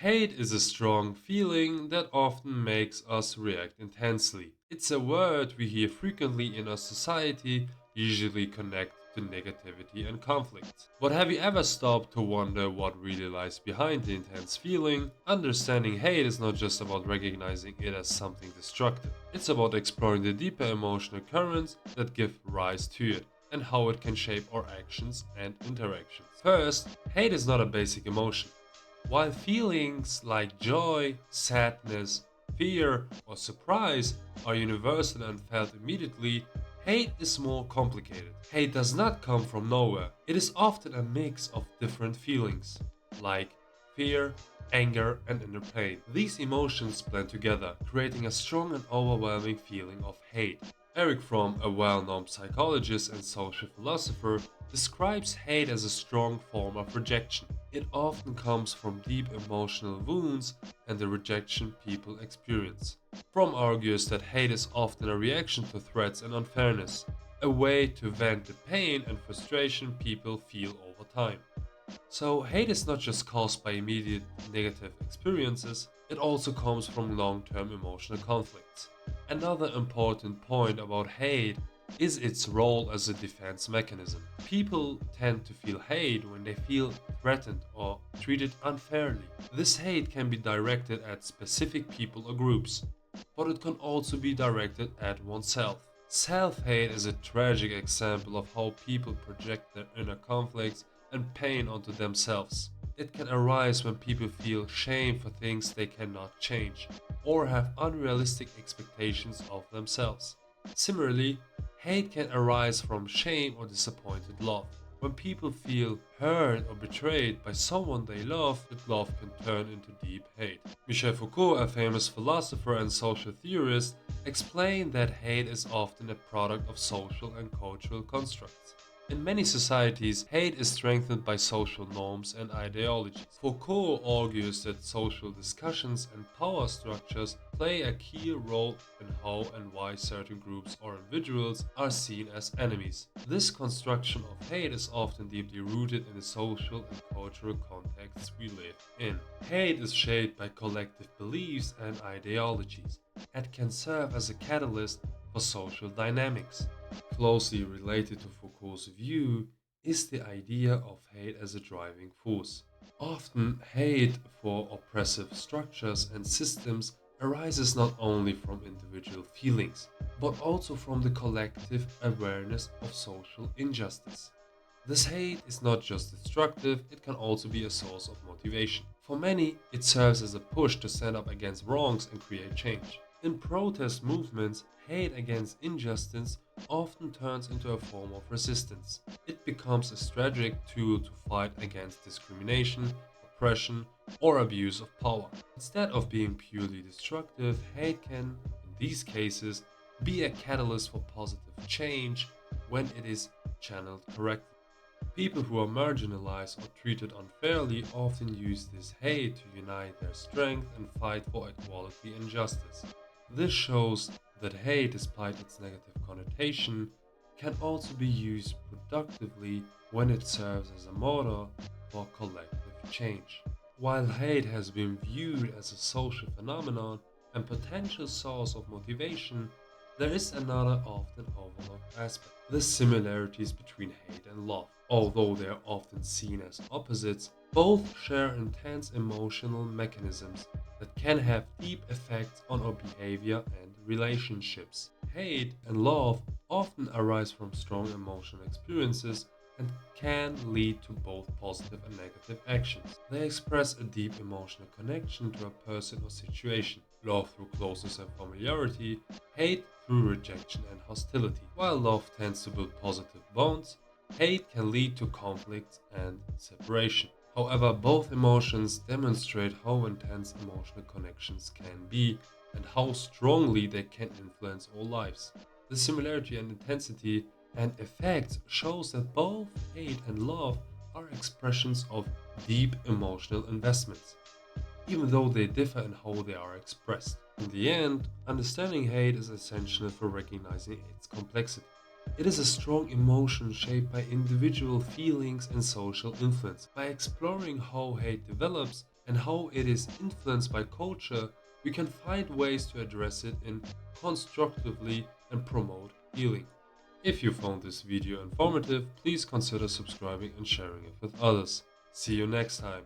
Hate is a strong feeling that often makes us react intensely. It's a word we hear frequently in our society, usually connected to negativity and conflict. But have you ever stopped to wonder what really lies behind the intense feeling? Understanding hate is not just about recognizing it as something destructive. It's about exploring the deeper emotional currents that give rise to it and how it can shape our actions and interactions. First, hate is not a basic emotion. While feelings like joy, sadness, fear, or surprise are universal and felt immediately, hate is more complicated. Hate does not come from nowhere. It is often a mix of different feelings, like fear, anger, and inner pain. These emotions blend together, creating a strong and overwhelming feeling of hate. Eric Fromm, a well known psychologist and social philosopher, describes hate as a strong form of rejection. It often comes from deep emotional wounds and the rejection people experience. Fromm argues that hate is often a reaction to threats and unfairness, a way to vent the pain and frustration people feel over time. So, hate is not just caused by immediate negative experiences, it also comes from long term emotional conflicts. Another important point about hate is its role as a defense mechanism. People tend to feel hate when they feel threatened or treated unfairly. This hate can be directed at specific people or groups, but it can also be directed at oneself. Self hate is a tragic example of how people project their inner conflicts and pain onto themselves. It can arise when people feel shame for things they cannot change or have unrealistic expectations of themselves. Similarly, hate can arise from shame or disappointed love. When people feel hurt or betrayed by someone they love, that love can turn into deep hate. Michel Foucault, a famous philosopher and social theorist, explained that hate is often a product of social and cultural constructs. In many societies, hate is strengthened by social norms and ideologies. Foucault argues that social discussions and power structures play a key role in how and why certain groups or individuals are seen as enemies. This construction of hate is often deeply rooted in the social and cultural contexts we live in. Hate is shaped by collective beliefs and ideologies and can serve as a catalyst for social dynamics. Closely related to Foucault's view is the idea of hate as a driving force. Often, hate for oppressive structures and systems arises not only from individual feelings, but also from the collective awareness of social injustice. This hate is not just destructive, it can also be a source of motivation. For many, it serves as a push to stand up against wrongs and create change. In protest movements, hate against injustice often turns into a form of resistance. It becomes a strategic tool to fight against discrimination, oppression, or abuse of power. Instead of being purely destructive, hate can, in these cases, be a catalyst for positive change when it is channeled correctly. People who are marginalized or treated unfairly often use this hate to unite their strength and fight for equality and justice. This shows that hate, despite its negative connotation, can also be used productively when it serves as a motor for collective change. While hate has been viewed as a social phenomenon and potential source of motivation, there is another often overlooked aspect: the similarities between hate and love. Although they are often seen as opposites, both share intense emotional mechanisms that can have deep effects on our behavior and relationships. Hate and love often arise from strong emotional experiences and can lead to both positive and negative actions. They express a deep emotional connection to a person or situation. Love through closeness and familiarity, hate through rejection and hostility. While love tends to build positive bonds, hate can lead to conflict and separation. However, both emotions demonstrate how intense emotional connections can be and how strongly they can influence our lives. The similarity and intensity and effect shows that both hate and love are expressions of deep emotional investments, even though they differ in how they are expressed. In the end, understanding hate is essential for recognizing its complexity. It is a strong emotion shaped by individual feelings and social influence. By exploring how hate develops, and how it is influenced by culture, we can find ways to address it in constructively and promote healing. If you found this video informative, please consider subscribing and sharing it with others. See you next time.